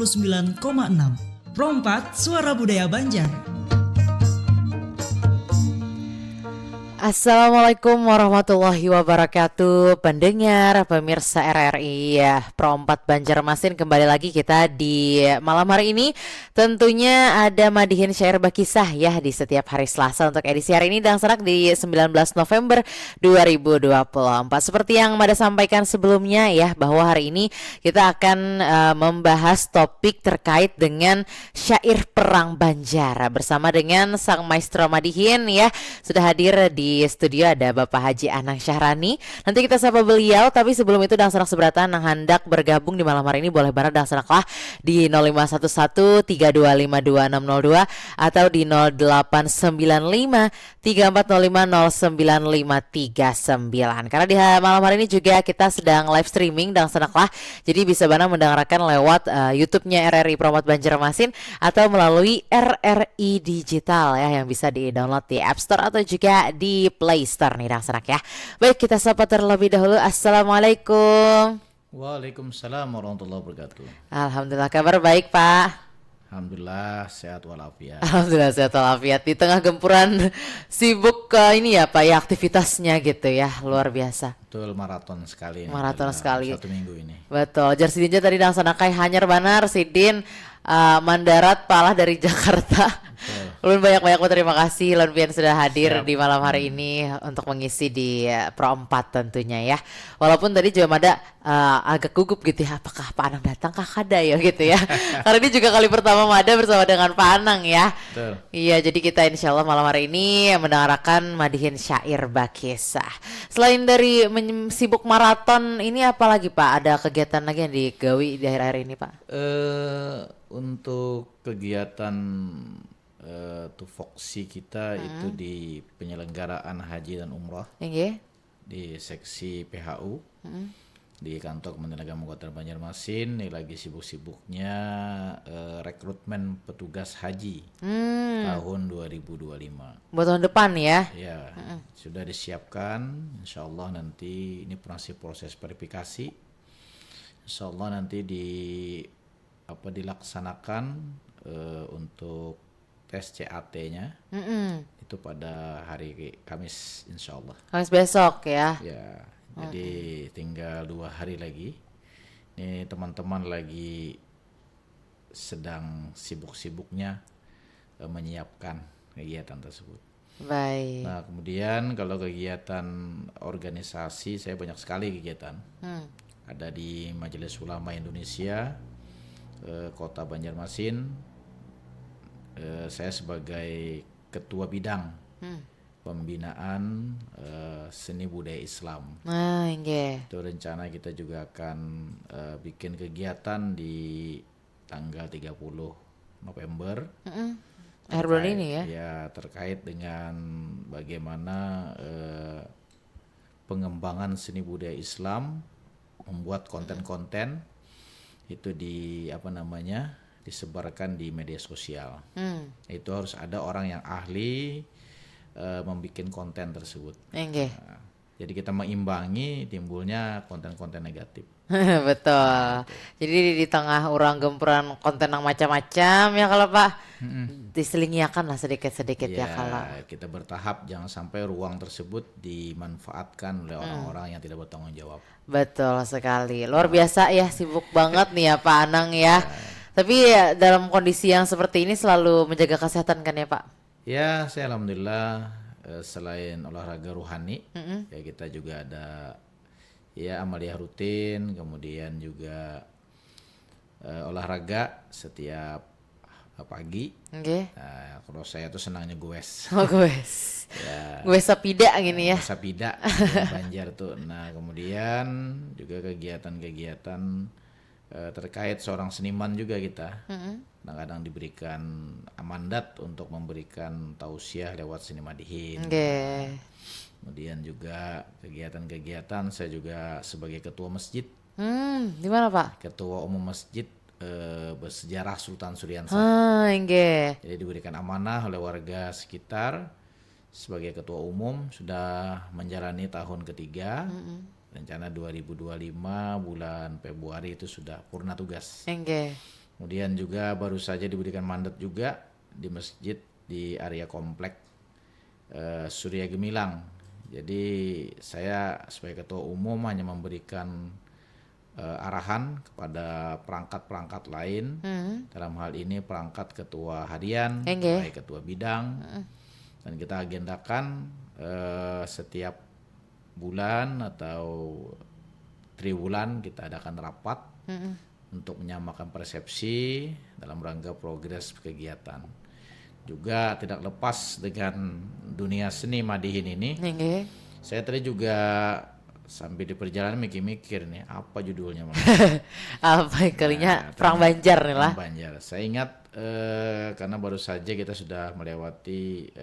99,6. Pro 4 Suara Budaya Banjar. Assalamualaikum warahmatullahi wabarakatuh, pendengar, pemirsa RRI ya, Pro 4 Banjarmasin. Kembali lagi kita di malam hari ini. Tentunya ada Madihin Syair Bakisah ya di setiap hari Selasa untuk edisi hari ini dan serak di 19 November 2024. Seperti yang Mada sampaikan sebelumnya ya, bahwa hari ini kita akan membahas topik terkait dengan syair perang Banjar bersama dengan sang maestro Madihin ya. Sudah hadir di studio ada Bapak Haji Anang Syahrani. Nanti kita sapa beliau, tapi sebelum itu Dang Sanak Seberatan yang hendak bergabung di malam hari ini boleh banget Dang Sanaklah di 051132522602 atau di 089534050959. Karena di malam hari ini juga kita sedang live streaming Dang Sanaklah. Jadi bisa banget mendengarkan lewat YouTube-nya RRI Pro 4 Banjarmasin atau melalui RRI Digital ya, yang bisa di-download di App Store atau juga di Play Store nih Dang Sanak ya. Baik, kita sapa terlebih dahulu. Assalamualaikum. Waalaikumsalam warahmatullahi wabarakatuh. Alhamdulillah, kabar baik Pak. Alhamdulillah sehat walafiat. Alhamdulillah sehat walafiat di tengah gempuran sibuk ini ya Pak ya, aktivitasnya gitu ya, luar biasa. Betul, maraton sekali. Maraton sekali. 1 minggu ini. Betul. Jersey Dinja tadi Dang Sanakai hanyar banar Sidin Mandarat Palah dari Jakarta. Ulun banyak-banyak terima kasih Ulun Pian sudah hadir di malam hari ini untuk mengisi di Pro 4 tentunya ya. Walaupun tadi juga ada agak gugup gitu ya, apakah Pak Anang datang kah kada ya gitu ya. Karena ini juga kali pertama Mada bersama dengan Pak Anang ya. Betul. Iya, jadi kita insya Allah malam hari ini mendengarkan Madihin Syair Bakisah. Selain dari sibuk maraton ini, apa lagi Pak? Ada kegiatan lagi yang digawi di akhir-akhir ini Pak? Untuk kegiatan tupoksi kita itu di penyelenggaraan haji dan umrah Nggih. di seksi PHU di kantor Kementerian Agama Kabupaten Banjarmasin. Ini lagi sibuk-sibuknya rekrutmen petugas haji tahun 2025. Buat tahun depan ya? Ya, sudah disiapkan. Insya Allah nanti ini masih proses verifikasi. Insya Allah nanti dilaksanakan untuk tes CAT-nya itu pada hari Kamis insya Allah. Kamis besok ya? Ya, jadi tinggal 2 hari lagi. Ini teman-teman lagi sedang sibuk-sibuknya menyiapkan kegiatan tersebut. Baik. Nah, kemudian kalau kegiatan organisasi saya banyak sekali kegiatan. Ada di Majelis Ulama Indonesia Kota Banjarmasin. Saya sebagai ketua bidang pembinaan seni budaya Islam. Nggih. Itu rencana kita juga akan bikin kegiatan di tanggal 30 November. Akhir bulan ini ya? Ya, terkait dengan bagaimana pengembangan seni budaya Islam, membuat konten-konten itu disebarkan di media sosial. Itu harus ada orang yang ahli membuat konten tersebut. Nggih. Nah, jadi kita meimbangi timbulnya konten-konten negatif. Betul. Jadi di tengah orang gempuran konten yang macam-macam ya kalau Pak, diselingiakan lah sedikit-sedikit ya kalau. Kita bertahap, jangan sampai ruang tersebut dimanfaatkan oleh orang-orang yang tidak bertanggung jawab. Betul sekali. Luar biasa ya, sibuk banget nih ya Pak Anang ya. Tapi ya, dalam kondisi yang seperti ini selalu menjaga kesehatan kan ya Pak? Ya, saya alhamdulillah selain olahraga rohani, ya kita juga ada ya amalia rutin, kemudian juga olahraga setiap pagi. Nggih. Nah, kalau saya tuh senangnya goes. Oh, goes. Ya. Goes sapida gini ya. Sapida Banjar tuh. Nah, kemudian juga kegiatan-kegiatan terkait seorang seniman juga kita. Kadang-kadang diberikan mandat untuk memberikan tausiah lewat seni Madihin. Nggih. Kemudian juga kegiatan-kegiatan saya juga sebagai ketua masjid. Di mana Pak? Ketua umum masjid bersejarah Sultan Suryansah. Nggih. Jadi diberikan amanah oleh warga sekitar sebagai ketua umum, sudah menjalani tahun ketiga. Rencana 2025 bulan Februari itu sudah purna tugas. Kemudian juga baru saja diberikan mandat juga di masjid di area komplek Surya Gemilang. Jadi saya sebagai ketua umum hanya memberikan arahan kepada perangkat-perangkat lain. Dalam hal ini perangkat ketua harian, baik ketua bidang, dan kita agendakan setiap bulan atau triwulan kita adakan rapat untuk menyamakan persepsi dalam rangka progres kegiatan. Juga tidak lepas dengan dunia seni Madihin ini. Saya tadi juga sambil di perjalanan mikir-mikir nih apa judulnya. Apa kalinya Perang Banjar nih lah. Perang Banjar. Saya ingat karena baru saja kita sudah melewati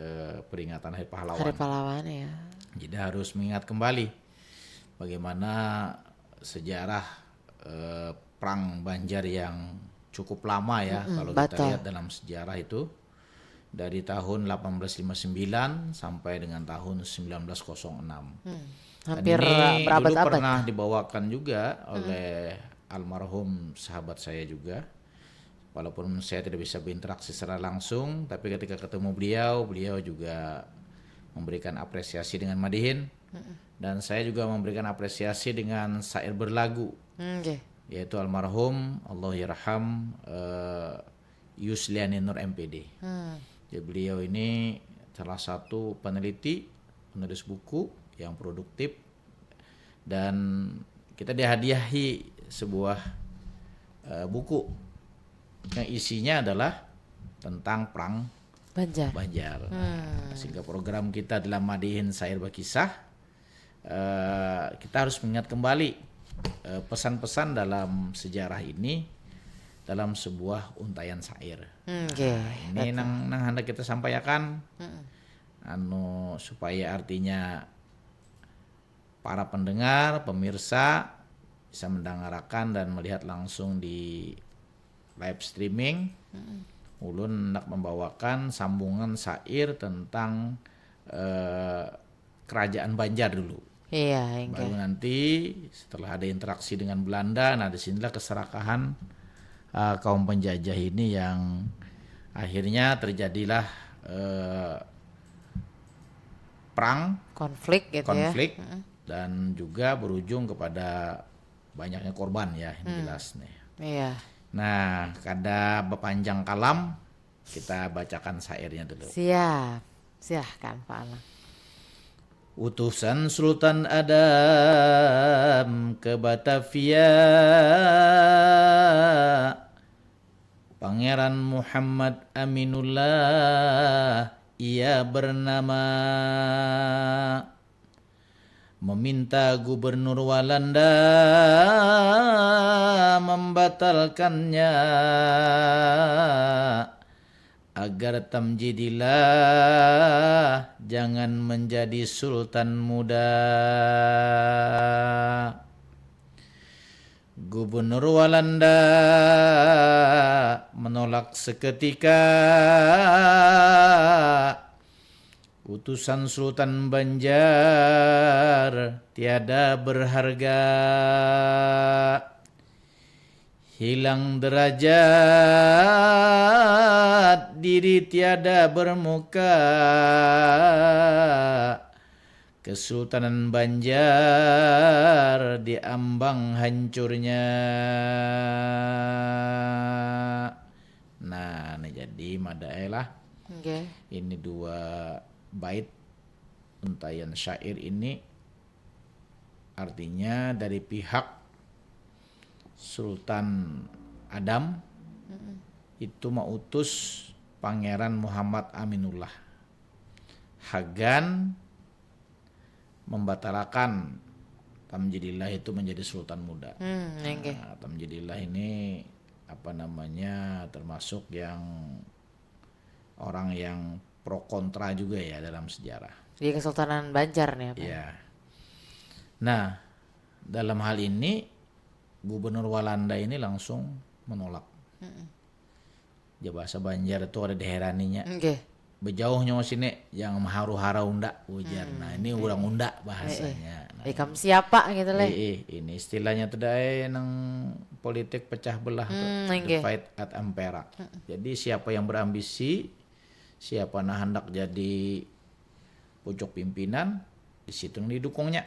peringatan Hari Pahlawan. Hari Pahlawan ya. Jadi harus mengingat kembali bagaimana sejarah Perang Banjar yang cukup lama ya. Kalau kita lihat dalam sejarah itu dari tahun 1859 sampai dengan tahun 1906. Hampir ini berabad-abad. Dulu pernah dibawakan juga oleh almarhum sahabat saya juga. Walaupun saya tidak bisa berinteraksi secara langsung, tapi ketika ketemu beliau juga memberikan apresiasi dengan Madihin. Dan saya juga memberikan apresiasi dengan syair berlagu. Yaitu almarhum Allahyarham Yusliani Nur MPD. Jadi beliau ini salah satu peneliti, penulis buku yang produktif, dan kita dihadiahi sebuah buku yang isinya adalah tentang Perang Banjar. Sehingga program kita dalam Madihin Syair Berkisah, kita harus mengingat kembali pesan-pesan dalam sejarah ini dalam sebuah untayan syair. Ini nang hendak kita sampaikan supaya artinya para pendengar, pemirsa bisa mendengarkan dan melihat langsung di live streaming. Ulun hendak membawakan sambungan syair tentang kerajaan Banjar dulu. Baru nanti setelah ada interaksi dengan Belanda, nah disinilah keserakahan kaum penjajah ini yang akhirnya terjadilah perang, konflik ya. Dan juga berujung kepada banyaknya korban ya, ini jelas nih. Nah, kada bepanjang kalam, kita bacakan syairnya dulu. Silahkan Pak Alang. Utusan Sultan Adam ke Batavia, Pangeran Muhammad Aminullah ia bernama, meminta Gubernur Walanda membatalkannya agar Tamjidillah jangan menjadi sultan muda. Gubernur Walanda menolak seketika utusan Sultan Banjar tiada berharga, hilang derajat diri tiada bermuka, Kesultanan Banjar diambang hancurnya. Nah, ini jadi madaelah. Ini dua bait untayan syair ini artinya dari pihak Sultan Adam itu mengutus Pangeran Muhammad Aminullah Hagan membatalkan Tamjidillah itu menjadi sultan muda. Nah, Tamjidillah ini termasuk yang orang yang pro kontra juga ya dalam sejarah. Di Kesultanan Banjar nih apa? Ya. Nah, dalam hal ini Gubernur Walanda ini langsung menolak. Ya bahasa Banjar itu ada diheraninya. bejauhnya sini yang haru-hara unda ujar. Nah ini orang unda bahasanya. Nah, Kamu siapa gitu lah. ini istilahnya tadi nang politik pecah belah tuh, nggih. divide at impera. Jadi siapa yang berambisi, siapa nah hendak jadi pucuk pimpinan, di situ didukungnya.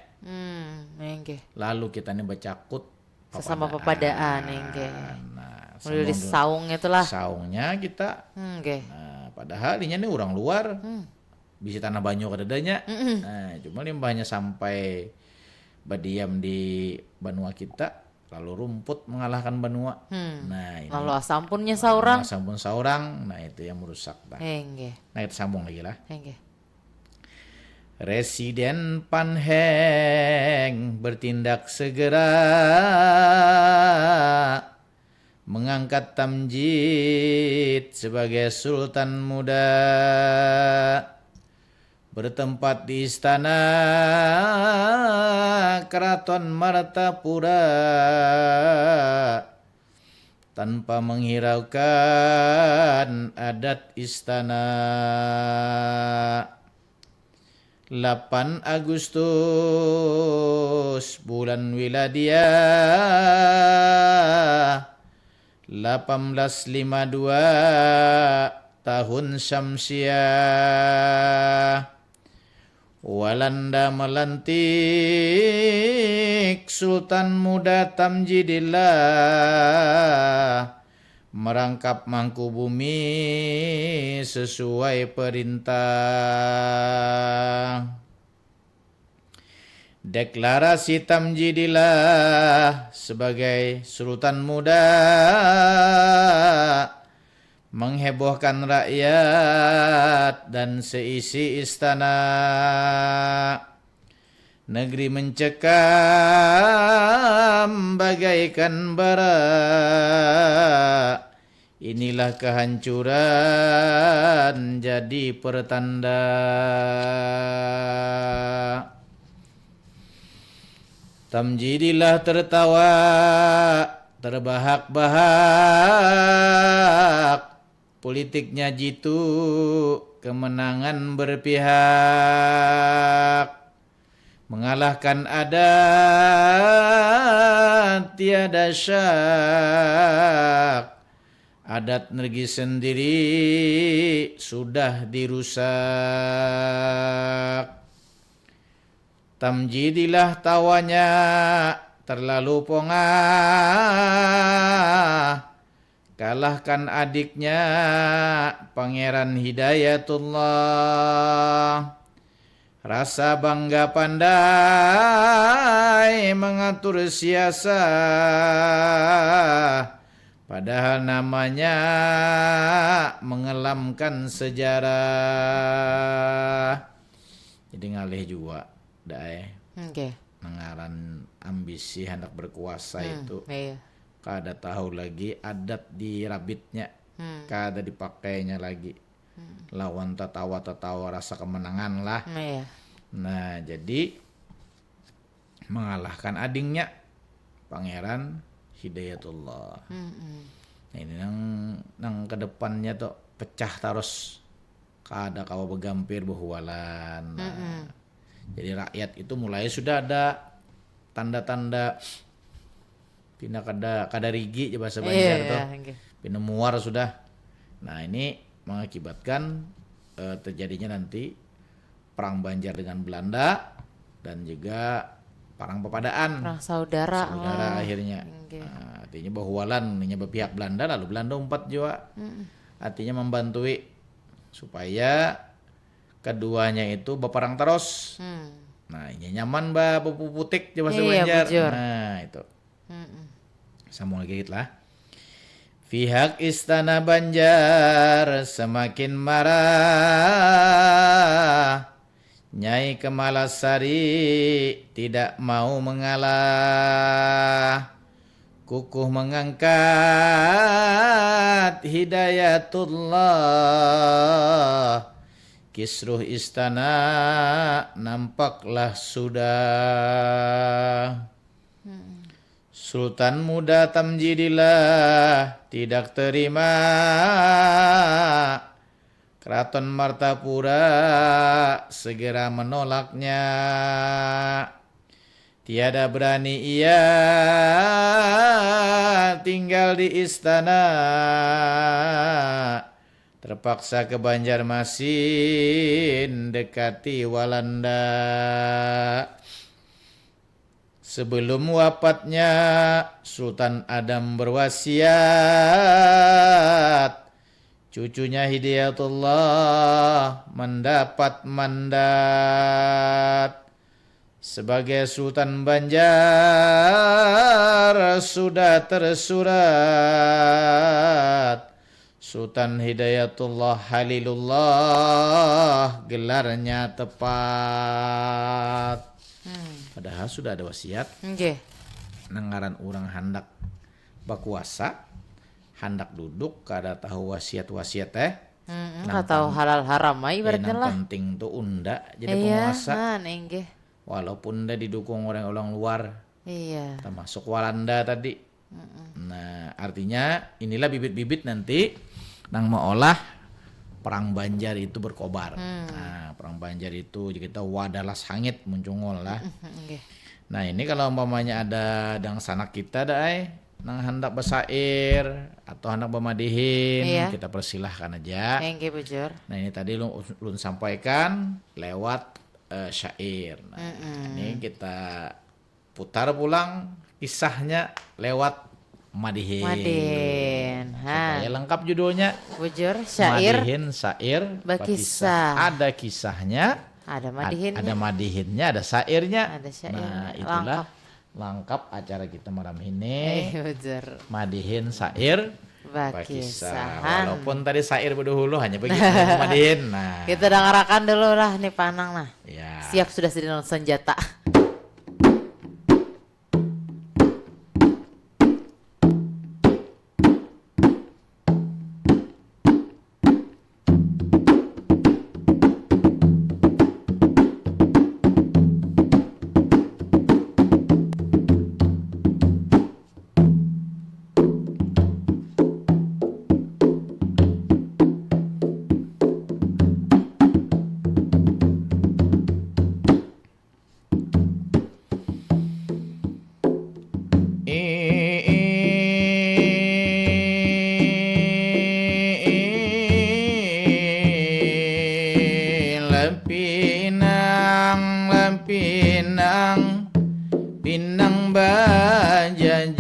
Nggih. Lalu kita nih bercakut Sesama pepadaan nggih. Nah, Mulai dari saung itulah. saungnya kita. Nggih. Nah, padahal ini nih orang luar bisa tanah banyu kadadanya. Nah, cuma limbahnya sampai berdiam di benua kita, lalu rumput mengalahkan benua. Nah, ini Lalu asampunnya saurang. sampun saurang, nah itu yang merusak. Nggih. Nah, kita sambung lagi lah. Nggih. Residen Panheng bertindak segera mengangkat Tamjid sebagai Sultan Muda, bertempat di istana Keraton Martapura tanpa menghiraukan adat istana. 8 Agustus bulan Wiladiah 1852 tahun Syamsiah, Walanda melantik Sultan Muda Tamjidillah merangkap Mangkubumi sesuai perintah. Deklarasi Tamjidillah sebagai Sultan Muda menghebohkan rakyat dan seisi istana. Negeri mencekam bagaikan bara. Inilah kehancuran jadi pertanda. Tamjidillah tertawa terbahak-bahak. Politiknya jitu kemenangan berpihak. Mengalahkan adat tiada syak. Adat negeri sendiri sudah dirusak. Tamjidillah tawanya terlalu pongah. Kalahkan adiknya Pangeran Hidayatullah. Rasa bangga pandai mengatur siasat, padahal namanya mengelamkan sejarah. Jadi ngalih juga dae. Nengaran ambisi hendak berkuasa itu. Iya. Kada tahu lagi adat di rabitnya. Kada dipakainya lagi. Lawan tatawa-tatawa rasa kemenangan lah. Iya. Nah, jadi mengalahkan adingnya Pangeran Hidayatullah. Nah, ini nang kedepannya tuh pecah terus. Kada kawa begampir behualan. Nah, jadi rakyat itu mulai sudah ada tanda-tanda pindah kada rigi bahasa Banjar tuh. Pindah muar sudah. Nah, ini mengakibatkan terjadinya nanti perang Banjar dengan Belanda dan juga perang pepadaan. Perang saudara. Akhirnya. Nah, artinya bahualan nya berpihak Belanda, lalu Belanda umpat juga. Artinya membantui supaya keduanya itu berperang terus. Nah, ini nyaman Bapak putik bahasa Banjar. Bujur. Nah, itu. Sambung lagi gitu lah. Pihak istana Banjar semakin marah. Nyai Kemalasari tidak mau mengalah. Kukuh mengangkat Hidayatullah. Kisruh istana nampaklah sudah. Sultan Muda Tamjidillah tidak terima Keraton Martapura segera menolaknya. Tiada berani ia tinggal di istana, terpaksa ke Banjarmasin dekati Walanda. Sebelum wafatnya Sultan Adam berwasiat, cucunya Hidayatullah mendapat mandat sebagai Sultan Banjar. Sudah tersurat Sultan Hidayatullah Halilullah, gelarnya tepat. Padahal sudah ada wasiat. Nengaran orang handak bakuasa, handak duduk kada tahu wasiat-wasiat teh. Nggak tahu halal haram ibaratnya lah. Yang penting tuh unda jadi penguasa. Iya, Walaupun unda didukung orang-orang luar. Iya. Termasuk Walanda tadi. Nah, artinya inilah bibit-bibit nanti nang meolah perang Banjar itu berkobar. Nah, perang Banjar itu kita wadalas hangit muncungol lah. Nah, ini kalau umpamanya ada dang sanak kita dai nang hendak bersair atau hendak bermadihin, kita persilahkan aja. Bujur. Nah, ini tadi lu sampaikan lewat syair. Nah, ini kita putar pulang kisahnya lewat Madihin. Supaya lengkap judulnya. Bujur, syair. Madihin, syair, bakisah. Ada kisahnya, ada madihinnya. Ada madihinnya, ada syairnya. Ada syair. Nah, itulah lengkap acara kita malam ini. Bujur. Madihin, syair, bakisah. Walaupun tadi syair berdahulu hanya begitu madihin. Nah, kita dengarkan dulu lah nih Panang nah. Ya. Siap sudah sedang senjata. Pinang Banjar,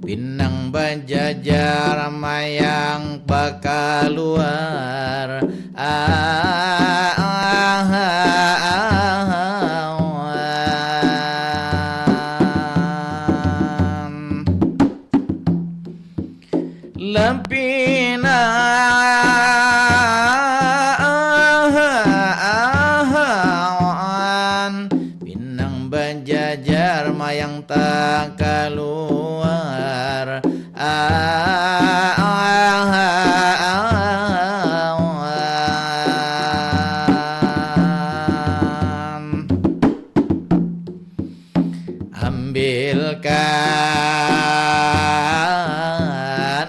Pinang Banjar mayang bakal luar. Lampinan Pinang Banjar mayang tak keluar.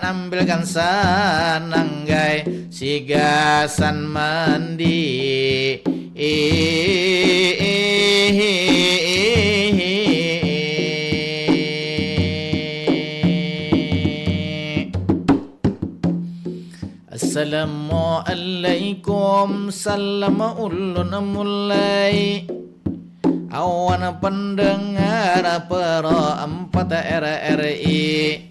Ambilkan sananggai sigasan mandi. Assalamualaikum, salam ulun mulai. Awan pendengar para 4 RRI,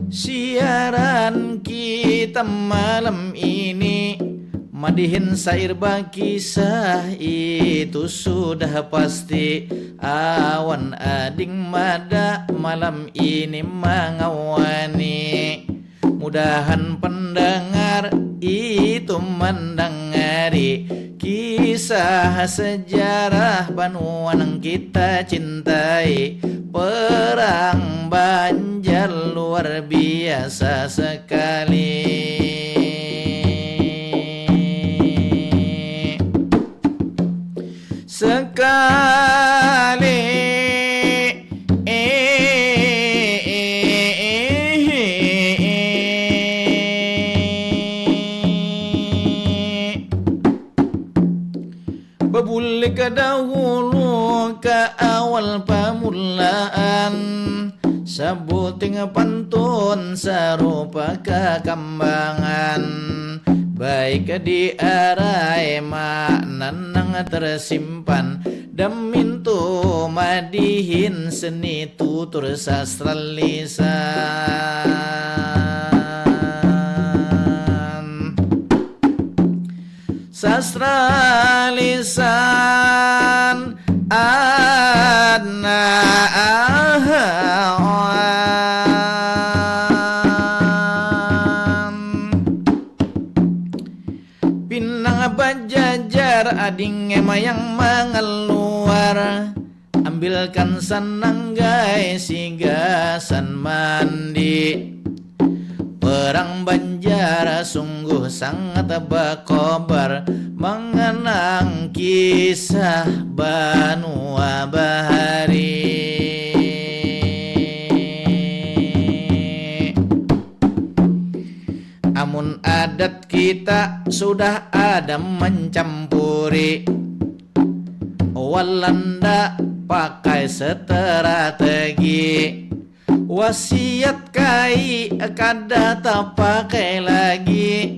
siaran kita malam ini madihin syair bakisah itu sudah pasti. Awan ading mada malam ini mengawani, mudahan pendengar itu mendengari kisah sejarah Banuan yang kita cintai. Perang Banjar luar biasa sekali. Bebulik ke dahulu ke awal permulaan, sebuting pantun serupa kekembangan, baik di arai makna nang tersimpan, demintu madihin seni tutur sastra lisan. Sastra lisan Pinang bajajar ading yang mengeluar, ambilkan sananggai sigasan mandi. Perang Banjar sungguh sangat berkobar, mengenang kisah Banua Bahari. Amun adat kita sudah ada mencampuri, Walanda pakai strategi, wasiat kai kada tak pakai lagi.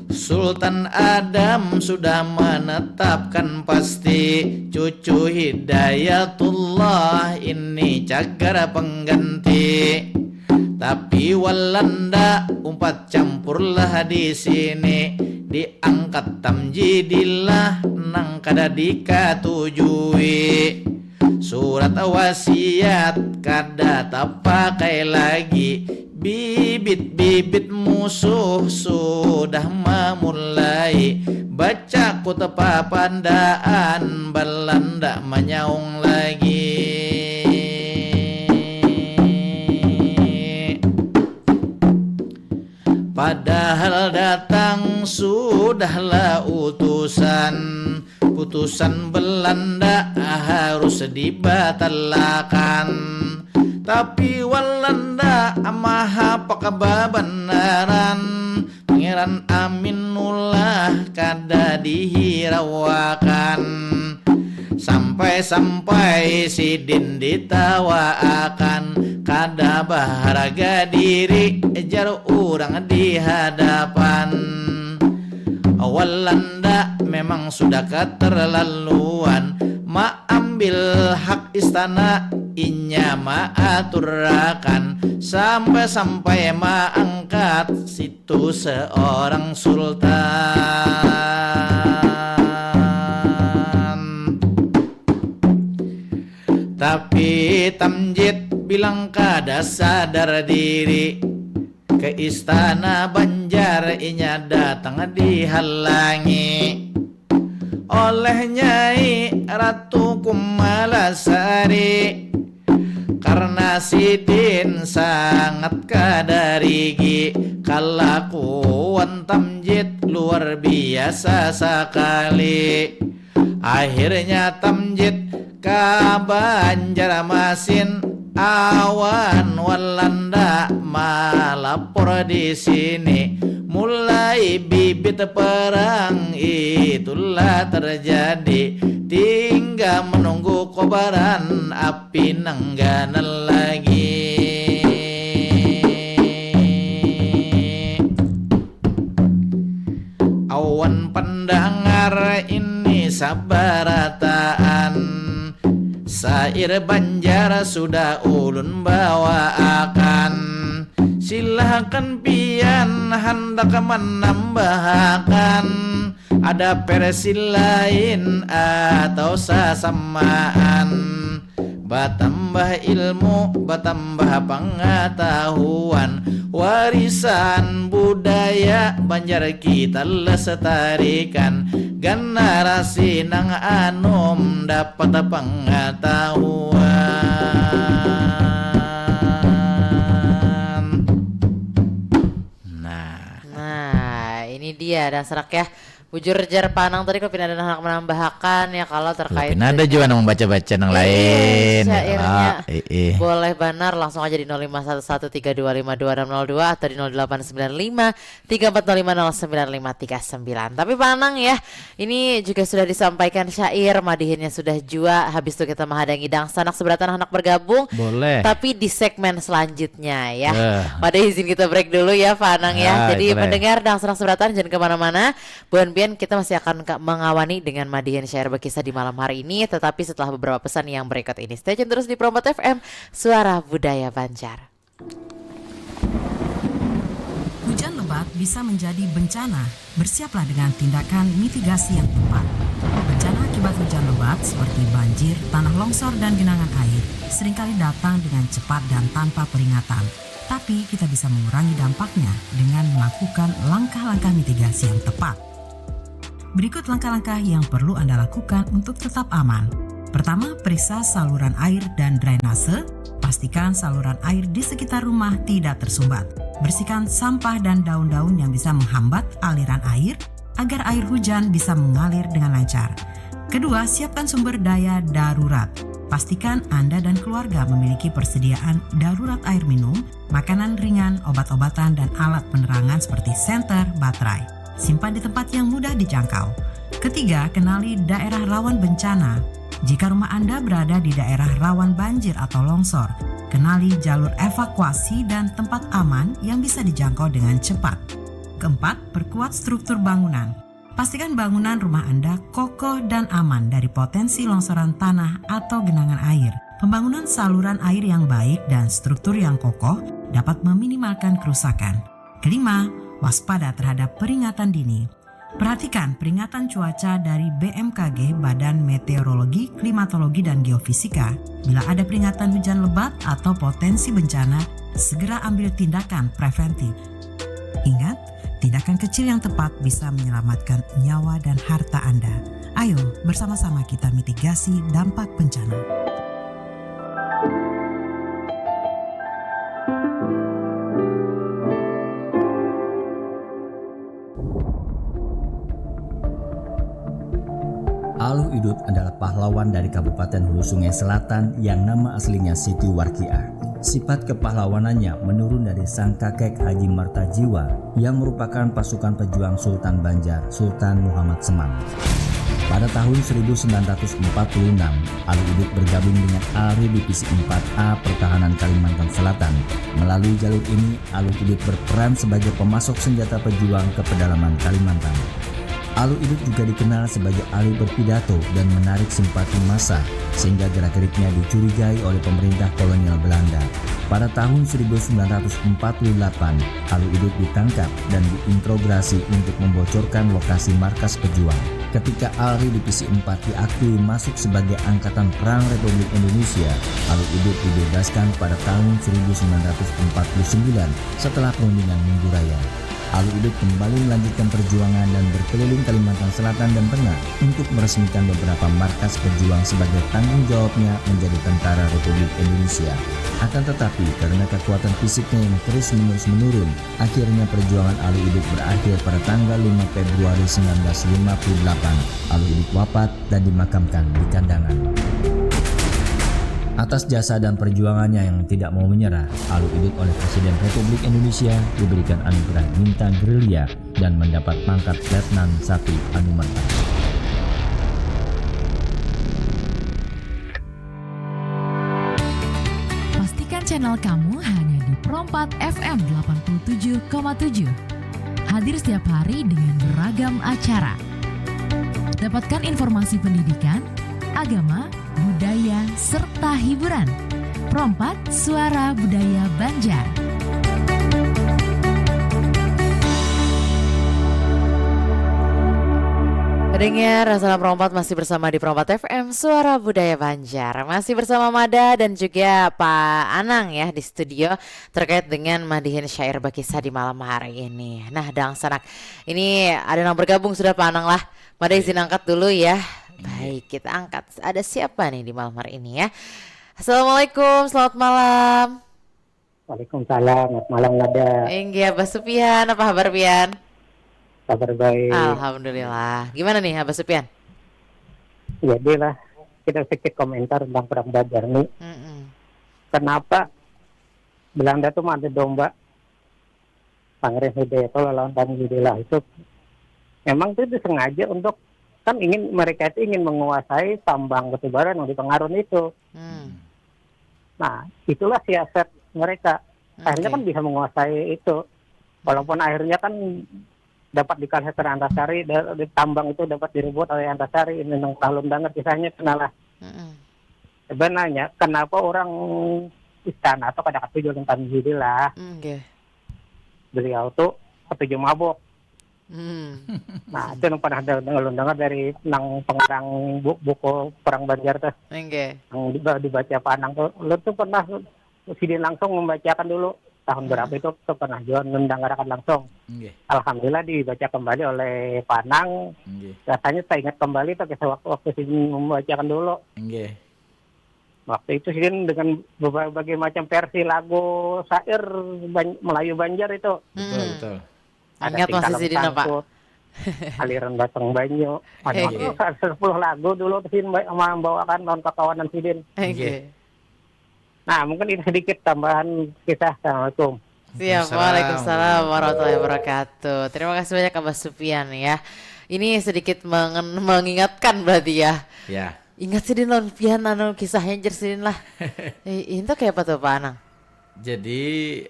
Sultan Adam sudah menetapkan pasti, cucu Hidayatullah ini cagar pengganti. Tapi Walanda umpat campurlah di sini, diangkat tamjidillah nang kada dikatujui. Surat wasiat kada tak pakai lagi, bibit-bibit musuh sudah memulai. Baca kota papandaan Belanda menyaung lagi. Padahal datang sudahlah utusan, putusan Belanda harus dibatalkan. Tapi Walanda maha pakababenaran, Pangeran Aminullah kada dihiraukan. Sampai-sampai Sidin ditawaakan, kada baharaga diri jar urang di hadapan. Walanda memang sudah keterlaluan, ma ambil hak istana inya ma aturakan, sampai-sampai ma angkat situ seorang sultan. Tapi Tamjid bilang kada sadar diri, ke istana Banjar inya datang dihalangi oleh Nyai Ratu Kumalasari. Karena Sidin sangat kadarigi, kelakuan Tamjid luar biasa sekali. Akhirnya Tamjid ka Banjarmasin, awan Walanda malapor di sini. Mulai bibit perang itulah terjadi, tinggal menunggu kobaran api nengganan lagi. Awan pendengar ini sabarataan, sair Banjar sudah ulun bawakan. Silahkan pian hendak menambahkan, ada versi lain atau sasamaan. Batambah ilmu, batambah pengetahuan, warisan budaya Banjar kita lestarikan. Generasi nang anom dapat pengetahuan. Nah, ini dia Dasrak ya. Bujur jar panang tadi kalau pindah anak menambahkan ya kalau terkait Pinada juga nang membaca-baca yang lain. Syairnya boleh benar langsung aja di 051132525602 atau di 0895 34050959. Tapi panang ya, ini juga sudah disampaikan syair, madihinnya sudah jua. Habis itu kita menghadang idang sanak seberatan anak bergabung. Boleh. Tapi di segmen selanjutnya ya. Pada izin kita break dulu ya Panang ya. Jadi boleh. pendengar dan sanak seberatan jangan kemana-mana. Buan Bian kita masih akan mengawani dengan madihin syair berkisah di malam hari ini. Tetapi setelah beberapa pesan yang berikut ini, stay tune terus di Prompat FM, Suara Budaya Banjar. Hujan lebat bisa menjadi bencana. Bersiaplah dengan tindakan mitigasi yang tepat. Bencana akibat hujan lebat seperti banjir, tanah longsor, dan genangan air seringkali datang dengan cepat dan tanpa peringatan. Tapi kita bisa mengurangi dampaknya dengan melakukan langkah-langkah mitigasi yang tepat. Berikut langkah-langkah yang perlu Anda lakukan untuk tetap aman. Pertama, periksa saluran air dan drainase. Pastikan saluran air di sekitar rumah tidak tersumbat. Bersihkan sampah dan daun-daun yang bisa menghambat aliran air agar air hujan bisa mengalir dengan lancar. Kedua, siapkan sumber daya darurat. Pastikan Anda dan keluarga memiliki persediaan darurat air minum, makanan ringan, obat-obatan, dan alat penerangan seperti senter, baterai. Simpan di tempat yang mudah dijangkau. Ketiga, kenali daerah rawan bencana. Jika rumah Anda berada di daerah rawan banjir atau longsor, kenali jalur evakuasi dan tempat aman yang bisa dijangkau dengan cepat. Keempat, perkuat struktur bangunan. Pastikan bangunan rumah Anda kokoh dan aman dari potensi longsoran tanah atau genangan air. Pembangunan saluran air yang baik dan struktur yang kokoh dapat meminimalkan kerusakan. Kelima, waspada terhadap peringatan dini. Perhatikan peringatan cuaca dari BMKG, Badan Meteorologi, Klimatologi, dan Geofisika. Bila ada peringatan hujan lebat atau potensi bencana, segera ambil tindakan preventif. Ingat, tindakan kecil yang tepat bisa menyelamatkan nyawa dan harta Anda. Ayo, bersama-sama kita mitigasi dampak bencana. Aluh Idut adalah pahlawan dari Kabupaten Hulu Sungai Selatan yang nama aslinya Siti Warkiah. Sifat kepahlawanannya menurun dari sang kakek Haji Martajiwa yang merupakan pasukan pejuang Sultan Banjar, Sultan Muhammad Semang. Pada tahun 1946, Aluh Idut bergabung dengan ALRI Divisi 4A Pertahanan Kalimantan Selatan. Melalui jalur ini, Aluh Idut berperan sebagai pemasok senjata pejuang ke pedalaman Kalimantan. Aluh Idut juga dikenal sebagai ahli berpidato dan menarik simpati massa, sehingga gerak-geriknya dicurigai oleh pemerintah kolonial Belanda. Pada tahun 1948, Aluh Idut ditangkap dan diintrogasi untuk membocorkan lokasi markas pejuang. Ketika ALRI Divisi 4 diakui masuk sebagai Angkatan Perang Republik Indonesia, Aluh Idut dibebaskan pada tahun 1949 setelah perundingan Minggu Raya. Aluh Idut kembali melanjutkan perjuangan dan berkeliling Kalimantan Selatan dan Tengah untuk meresmikan beberapa markas pejuang sebagai tanggung jawabnya menjadi tentara Republik Indonesia. Akan tetapi karena kekuatan fisiknya yang terus-menerus menurun, akhirnya perjuangan Aluh Idut berakhir pada tanggal 5 Februari 1958. Aluh Idut wafat dan dimakamkan di Kandangan. Atas jasa dan perjuangannya yang tidak mau menyerah, Aluh Idut oleh Presiden Republik Indonesia diberikan anugerah Bintang Gerilya dan mendapat pangkat Letnan 1 Anumerta. Pastikan channel kamu hanya di Prompat FM 87,7. Hadir setiap hari dengan beragam acara. Dapatkan informasi pendidikan, agama, budaya, serta hiburan. Prompat, Suara Budaya Banjar. Pendengar, Salam Prompat masih bersama di Prompat FM, Suara Budaya Banjar. Masih bersama Mada dan juga Pak Anang ya di studio terkait dengan madihin syair berkisah di malam hari ini. Nah, Dang Sanak, ini ada yang bergabung sudah Pak Anang lah. Mada izin angkat dulu ya. Baik, kita angkat. Ada siapa nih di malam hari ini ya? Assalamualaikum, selamat malam. Waalaikumsalam, selamat malam Nada. Enggak, Pak Supian, apa kabar Pian? Kabar baik. Alhamdulillah. Gimana nih Abah Sufyan? Jadilah kita sedikit komentar tentang perang Banjar nih. Kenapa Belanda tuh ada domba Pangeran Hidayatullah lawan Tanjidillah itu memang itu disengaja untuk kan mereka itu ingin menguasai tambang batubara yang di Pengarun itu. Nah, itulah siasat mereka. Akhirnya kan bisa menguasai itu. Walaupun akhirnya kan dapat dikalahkan Antasari, di tambang itu dapat direbut oleh Antasari. Ini yang tahun banget kisahnya kenalah. Sebenarnya kenapa orang istana atau pada ketujuh tentang Tanjidillah, beliau tuh ketujuh mabok. Nah, itu yang pernah dengar dari pengarang buku Perang Banjar tuh. Yang dibaca Panang tuh. Lu tuh pernah Sidin langsung membacakan dulu tahun berapa itu pernah John mendengarkan langsung. Alhamdulillah dibaca kembali oleh Panang. Rasanya saya ingat kembali tuh waktu Sidin membacakan dulu. Waktu itu Sidin dengan berbagai macam versi lagu syair Melayu Banjar itu. Betul. Ingat masih Sidin Pak. Aliran Batang Banyu. Ada 10 lagu dulu Sidin membawakan lawan kekawanan Sidin. Nah, mungkin ini sedikit tambahan kisah. Assalamualaikum. Siap, waalaikumsalam warahmatullahi wabarakatuh. Terima kasih banyak Abah Sufyan ya. Ini sedikit mengingatkan berarti ya. Ya. Ingat Sidin lawan pian kisahnya jersidin lah. Itu kayak apa tuh Pak Anang? Jadi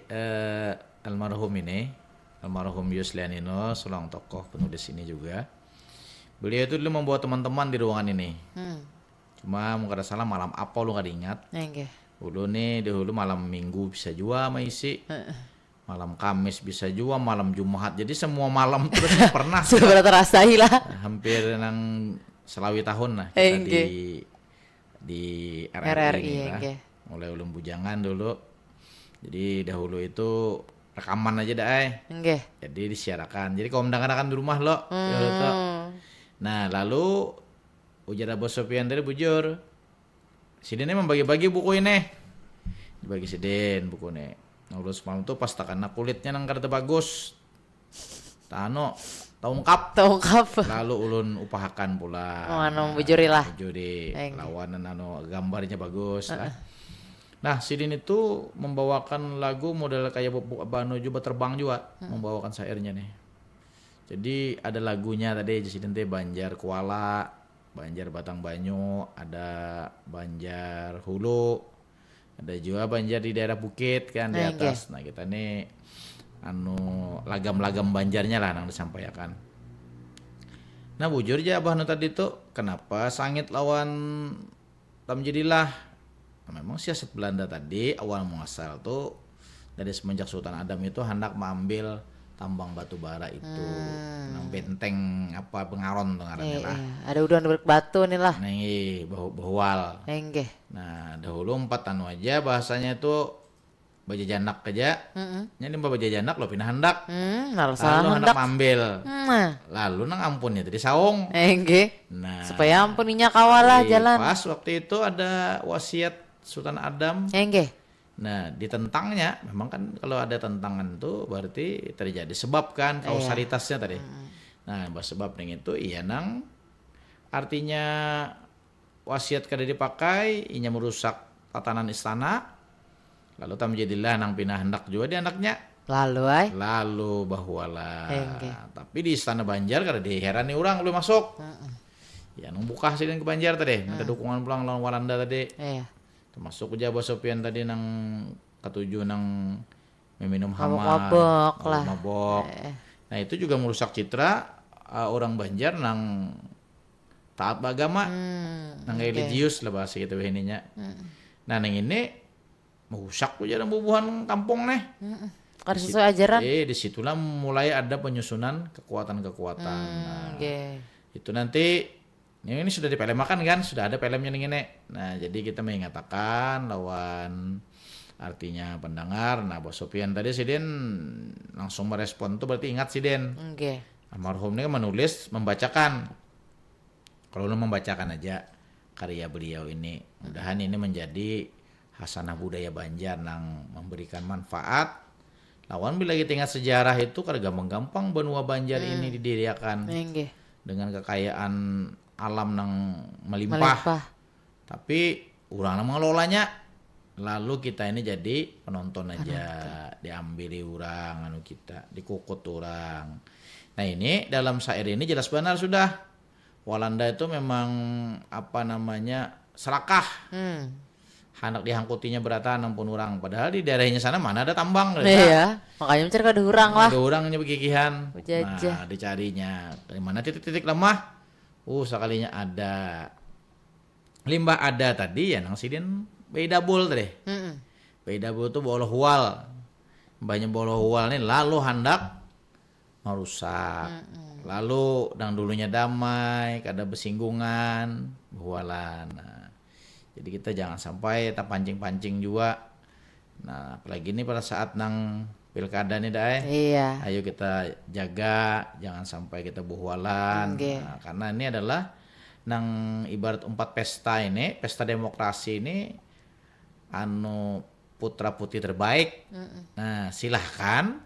almarhum Yuslianino, seorang tokoh penulis ini juga. Beliau itu dulu membawa teman-teman di ruangan ini. Cuma mungkin ada salah malam apa lu gak diingat. Dulu malam Minggu bisa juga sama isi. Malam Kamis bisa juga, malam Jumat. Jadi semua malam terus pernah. Sudah terasai lah. Hampir nang selawi tahun lah kita di RRI lah. Mulai ulun bujangan dulu. Jadi dahulu itu rekaman aja dah jadi disiarkan. Jadi kalau mendengarkan di rumah lo. Nah lalu ujar Abah Sufyan tadi bujur. Sidin membagi-bagi buku ini. Dibagi Sidin buku ini. Nah ulun semalam tuh pas takana kulitnya nang kada bagus. Taungkap. Lalu ulun upahakan pula. Bujuri lah. Bujuri lawanan gambarnya bagus lah. Nah, Sidin itu membawakan lagu model kayak Bano juga terbang juga, membawakan syairnya nih. Jadi ada lagunya tadi Sidin teh Banjar Kuala, Banjar Batang Banyu, ada Banjar Hulu, ada juga Banjar di daerah Bukit kan di atas. Nah, kita nih lagam-lagam Banjarnya lah yang disampaikan. Nah, bujur aja Abah tadi tuh, kenapa sangit lawan Tamjidillah? Memang siasat Belanda tadi awal muasal tuh dari semenjak Sultan Adam itu hendak mengambil tambang batu bara itu, benteng Pengaron tuh ngarannya lah. Ada udah batu nih lah. Bahwal. Nah dahulu 4 aja bahasanya itu baja janak aja. Jadi baja janak lo pindah hendak. Lalu hendak mengambil. Lalu nang ampunnya tadi saung. Nah supaya ampuninya kawalah jalan. Pas waktu itu ada wasiat Sultan Adam. Nah ditentangnya, memang kan kalau ada tentangan tuh berarti terjadi sebab kan kausalitasnya tadi. Nah sebab ning itu nang artinya wasiat kada dipakai, inya merusak tatanan istana. Lalu Tamjidillah nang pindah hendak juga di anaknya. Lalu bahwala. Tapi di istana Banjar kada diherani orang lu masuk. Ya nung buka Sidin ke Banjar tadi, minta dukungan pulang lawan Walanda tadi. Termasuk aja Abah Sufyan tadi nang ketujuh nang meminum mabok lah. Nah itu juga merusak citra orang Banjar nang taat beragama, nang religius lah bahasa gitu ininya. Nah nang ini merusak aja bubuhan kampung nih. Karena sesuai ajaran. Disitulah mulai ada penyusunan kekuatan-kekuatan. Itu nanti ini sudah dipelemakan kan, sudah ada filmnya nih ini. Nah, jadi kita mengatakan lawan artinya pendengar. Nah, Abah Sufyan tadi Sidin langsung merespon tuh berarti ingat Sidin. Almarhum ini menulis, membacakan. Kalau lu membacakan aja karya beliau ini, mudahan ini menjadi hasanah budaya Banjar yang memberikan manfaat Lawan bila kita ingat sejarah itu kada gampang benua Banjar ini didirikan Nggih. dengan kekayaan alam nang melimpah. Tapi urang nang mengelolanya, lalu kita ini jadi penonton aja, diambili urang anu kita, dikukut urang. Nah ini dalam syair ini jelas benar sudah Walanda itu memang serakah. Hendak dihangkutinya beratan 60 orang. Padahal di daerahnya sana mana ada tambang. Iya, makanya mencari kada urang lah. Ada orangnya begigihan. Jajah. Nah, dicarinya. Dari mana titik-titik lemah? Sekalinya ada. Limbah ada tadi ya nang sidin beidabul tadi. Beidabul itu boloh hual. Banyak boloh hual nih lalu hendak merusak. Lalu dang dulunya damai, kada bersinggungan, bualan. Nah, jadi kita jangan sampai tak pancing-pancing juga. Nah, apalagi ini pada saat nang pilkada nih dah. Iya. Ayo kita jaga, jangan sampai kita buhualan. Nah, karena ini adalah nang ibarat 4 pesta ini, pesta demokrasi ini anu putra putri terbaik. Nah, silahkan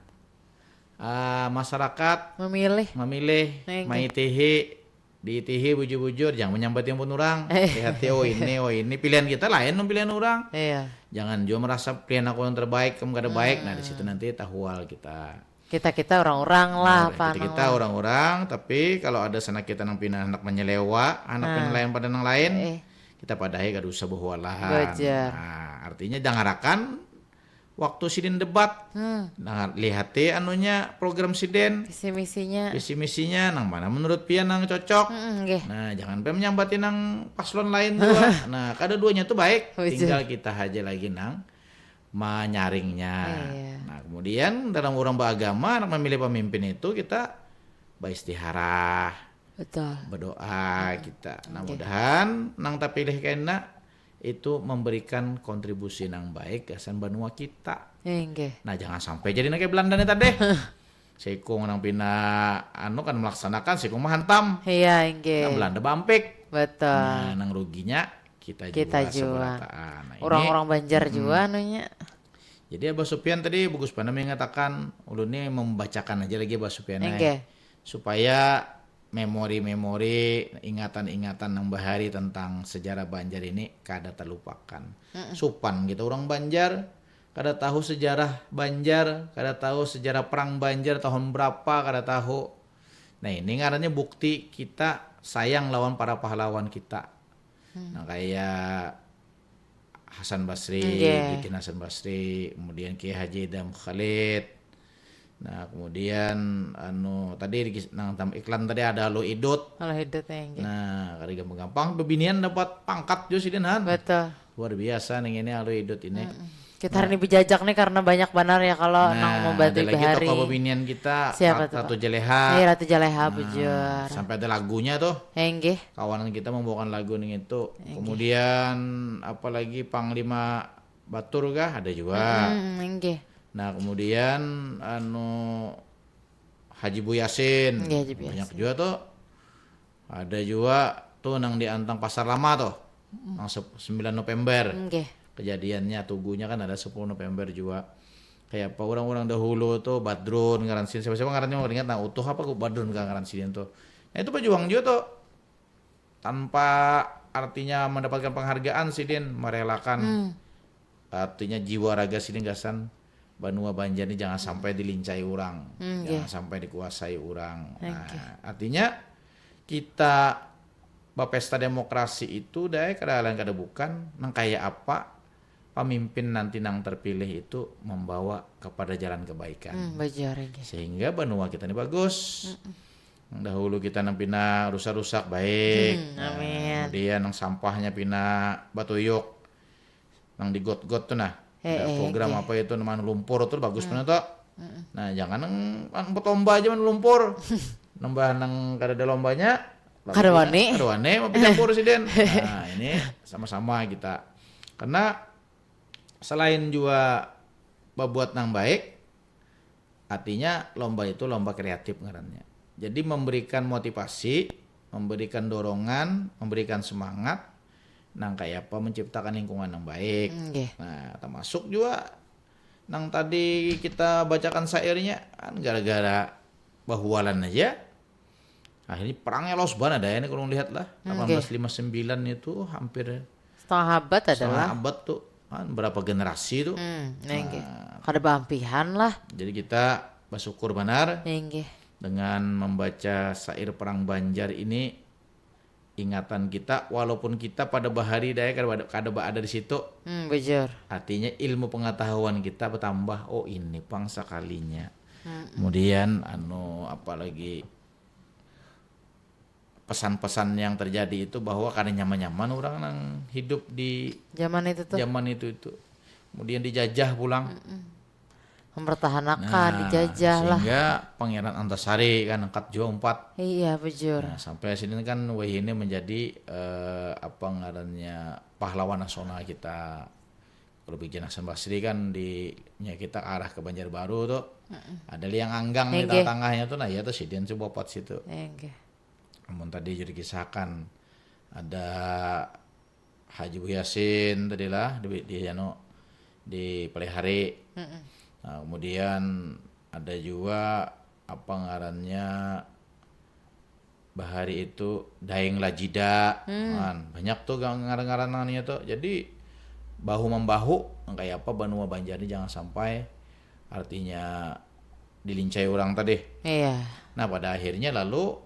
masyarakat memilih maitihi diitihi bujur-bujur, jangan menyambat yang pun orang. Lihat ini pilihan kita lain pilihan orang. Iya. Jangan juga merasa pilihan aku yang terbaik kamu gak ada baik. Nah di situ nanti tahual kita orang-orang lah kita orang-orang. Tapi kalau ada sana kita nang pindah anak menyelewa anak pindah lain pada nang lain kita padahi gak usah buhualan. Nah artinya jangan waktu sidin debat, nah lihati anunya program sidin, visi misinya, nang mana menurut pian nang cocok. Nah jangan pengen menyambatin nang paslon lain juga. Nah kada duanya tuh baik, tinggal kita aja lagi nang menyaringnya. Nah kemudian dalam orang beragama, nak memilih pemimpin itu kita beristiharah, berdoa kita. Nah mudahan nang tak pilih kena itu memberikan kontribusi yang baik gasan benua kita. Nah jangan sampai jadi kayak Belanda nih tadi. Sekong nang pina kan melaksanakan sekong menghantam. Iya, Nah, Belanda bampik. Betul. Nah nang ruginya kita juga seberataan. Nah, orang-orang Banjar juga anunya. Jadi Abah Supian tadi bagus pada mengatakan ulun ini membacakan aja lagi Abah Supian supaya memori-memori, ingatan-ingatan yang bahari tentang sejarah Banjar ini kada terlupakan. Supan kita orang Banjar, kada tahu sejarah Banjar, kada tahu sejarah perang Banjar tahun berapa, kada tahu. Nah ini ngarannya bukti kita sayang lawan para pahlawan kita. Nah kayak Hasan Basri, Bikin Hasan Basri, kemudian Kiai Haji Idham Khalid. Nah kemudian tadi nang iklan tadi ada Halo Idut. Nah kali gampang bebinian dapat pangkat juga sih Denan. Betul. Luar biasa nih ini Halo Idut ini. Kita hari ini bijajak nih karena banyak benar ya kalau nang membantu Bahari. Ada lagi tokoh bebinian kita Ratu Jaleha. Ratu Jaleha bujur. Sampai ada lagunya tuh. Kawanan kita membawakan lagu nih itu. Kemudian apalagi Panglima Batur kah ada juga. Nah kemudian Haji Bu Yasin banyak juga tuh. Ada juga tuh nang di Antang Pasar Lama tuh. Nang 9 November. Kejadiannya tugunya kan ada 10 November juga. Kayak apa orang-orang dahulu tuh Badrun ngaransin siapa-siapa ngarannya mau ingat utuh apa kok Badrun ngaransin tuh. Nah itu pejuang juga tuh. Tanpa artinya mendapatkan penghargaan sidin merelakan artinya jiwa raga sidin gasan benua Banjar ini jangan sampai dilincai orang, jangan sampai dikuasai orang. Nah, artinya kita pesta demokrasi itu kadang-kadang bukan nang kayak apa pemimpin nanti nang terpilih itu membawa kepada jalan kebaikan. Sehingga benua kita ini bagus. Dahulu kita nang pina rusak-rusak baik. Kemudian nang sampahnya pina batuyuk. Nang digot-got tuh nah. Ada program apa itu namanya lumpur tuh bagus bener tuh. Nah jangan nang lomba aja man lumpur. Nambah nang kada ada lombanya. Kada wane mau campur presiden. Nah ini sama-sama kita. Karena selain juga berbuat nang baik, artinya lomba itu lomba kreatif ngarannya. Jadi memberikan motivasi, memberikan dorongan, memberikan semangat. Nang kayak apa menciptakan lingkungan yang baik. Nah termasuk juga Nang tadi kita bacakan syairnya kan gara-gara bahualan aja. Akhirnya perangnya los banget ada ya ini kalau lihat lah. 1859 itu hampir Setengah abad setengah adalah. abad tuh kan berapa generasi tuh. Nggih. Kada bampihan lah. Jadi kita bersyukur benar Nggih. dengan membaca syair Perang Banjar ini, ingatan kita walaupun kita pada bahari daya kada ada di situ, Bujur. artinya ilmu pengetahuan kita bertambah. Oh ini pangsa kalinya. Kemudian apalagi pesan-pesan yang terjadi itu bahwa kada nyaman-nyaman orang yang hidup di Zaman itu tuh zaman itu. Kemudian dijajah pulang. mempertahankan, dijajah lah. Sehingga Pangeran Antasari kan angkat jua 4. Iya, bujur. Nah, sampai sini kan Wai ini menjadi apa ngarannya pahlawan nasional kita. Kalau bikin Hasan Basri kan kita arah ke Banjarbaru tuh. Ada liang anggang di tengahnya tuh, nah ya tuh Sidin coba pot situ. Namun tadi jadi kisahkan ada Haji Bu Yasin tadi lah di Pelihari. Nah, kemudian ada juga apa ngarannya bahari itu Daeng Lajida, kan banyak tuh ngaran-ngaranannya tuh. Jadi bahu membahu kayak apa Banua Banjar ini jangan sampai artinya dilincai orang tadi. Iya. Nah pada akhirnya lalu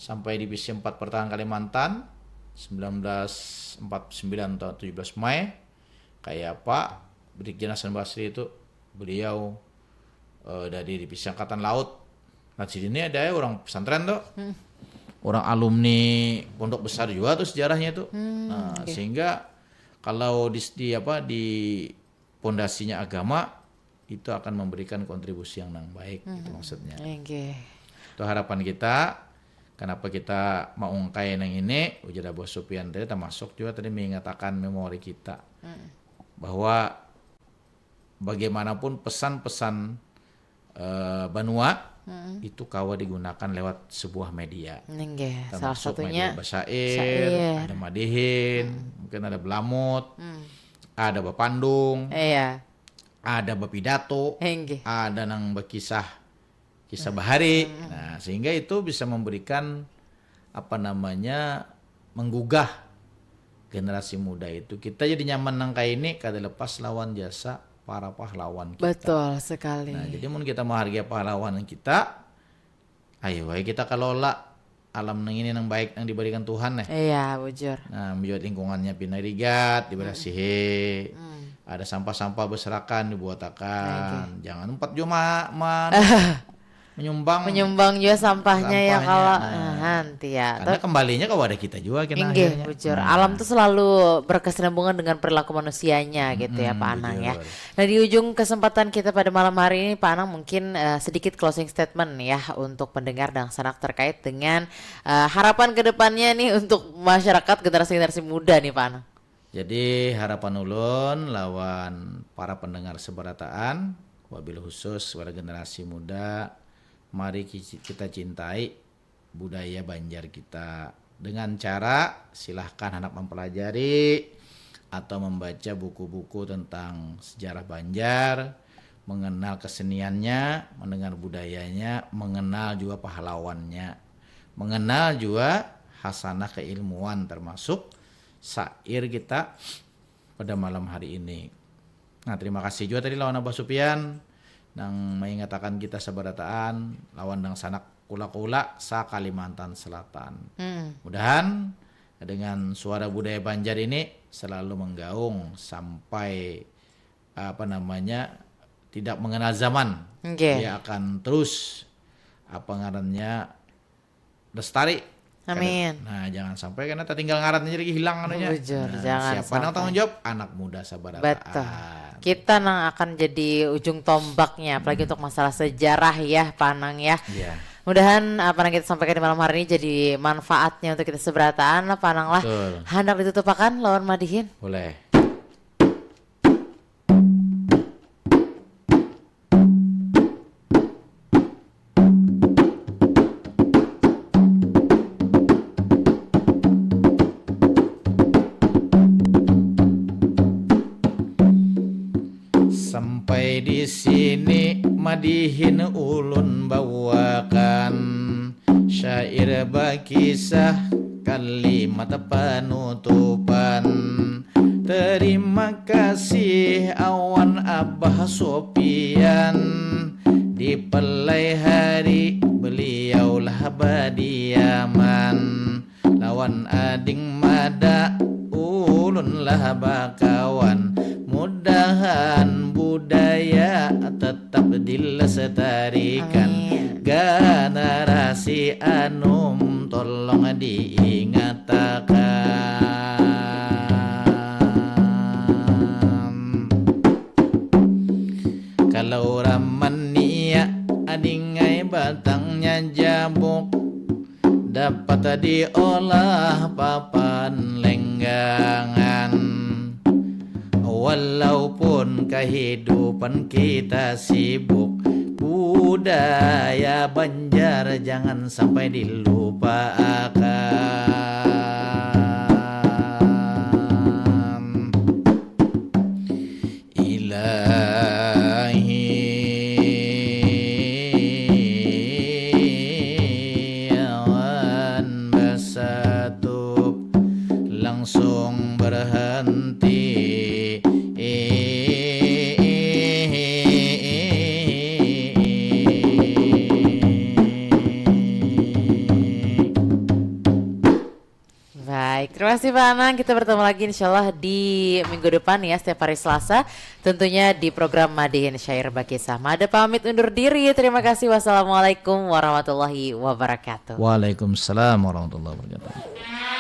sampai Divisi 4 Pertahanan Kalimantan 1949 atau 17 Mei kayak apa Brigjen Hasan Basri itu beliau dari Divisi Angkatan Laut. Nah di sini ada ya orang pesantren tuh, orang alumni pondok besar juga tuh sejarahnya tuh. Sehingga kalau di pondasinya agama itu akan memberikan kontribusi yang baik, gitu maksudnya. Itu harapan kita. Kenapa kita mau ungkai yang ini? Ujar Abu Sufyan tadi termasuk juga tadi mengatakan memori kita bahwa bagaimanapun pesan-pesan Banua itu kawa digunakan lewat sebuah media. Salah satunya media Basair, ada Madihin, mungkin ada Belamut, ada Bapandung, ada Bapidato, ada nang berkisah bahari. Nah, sehingga itu bisa memberikan menggugah generasi muda itu. Kita jadi nyaman nang kayak ini kada lepas lawan jasa para pahlawan kita. Betul sekali. Nah, jadi mun kita menghargai pahlawan kita, ayo kita kelola alam nang ini nang baik yang diberikan Tuhan Iya, bujur. Nah, membuat lingkungannya pinarigat, dibersihi. Ada sampah-sampah berserakan dibuatakan. Jangan 4 juma menyumbang juga sampahnya ya kalau nanti ya. Karena kembalinya ke wadah kita juga kena akhirnya. Bujur. Alam tuh selalu berkesinambungan dengan perilaku manusianya gitu ya Pak Anang ya. Nah di ujung kesempatan kita pada malam hari ini Pak Anang mungkin sedikit closing statement ya untuk pendengar dan sanak terkait dengan harapan kedepannya nih untuk masyarakat generasi muda nih Pak Anang. Jadi harapan ulun lawan para pendengar seberataan, wabil khusus pada generasi muda, mari kita cintai budaya Banjar kita dengan cara silahkan anak mempelajari atau membaca buku-buku tentang sejarah Banjar, mengenal keseniannya, mendengar budayanya, mengenal juga pahlawannya, mengenal juga hasanah keilmuan termasuk syair kita pada malam hari ini. Nah terima kasih juga tadi lawan Abah Sufyan nang mengatakan kita seberataan lawan dang sanak kula-kula sa Kalimantan Selatan. Mudahan dengan suara budaya Banjar ini selalu menggaung sampai tidak mengenal zaman. Dia akan terus lestari. Amin. Nah jangan sampai karena tertinggal ngarannya jadi hilang anunya. Jangan siapa yang tanggung jawab? Anak muda sabarataan. Betul. Kita akan jadi ujung tombaknya apalagi untuk masalah sejarah ya Pak Anang ya. Mudahan apa yang kita sampaikan di malam hari ini jadi manfaatnya untuk kita seberataan Pak Anang lah. Hendak ditutup akan lawan Madihin? Boleh. madihin ulun bawakan syair bakisah kalimat penutupan. Terima kasih awan Abah Sopian, di pelai hari beliaulah badiaman. Lawan ading mada ulun lah bakawan, mudahan budaya tetap dilestarikan. Generasi anum tolong diingatkan. Kalau ramania adingai batangnya jabuk, dapat diolah papan lenggangan. Walaupun kehidupan kita sibuk, budaya Banjar jangan sampai dilupakan. Langsung berhenti. Baik, terima kasih Pak Anang. Kita bertemu lagi insya Allah di minggu depan ya, setiap hari Selasa. Tentunya di program Madihin Syair Bakisah. Mada pamit undur diri. Terima kasih. Wassalamualaikum warahmatullahi wabarakatuh. Waalaikumsalam warahmatullahi wabarakatuh.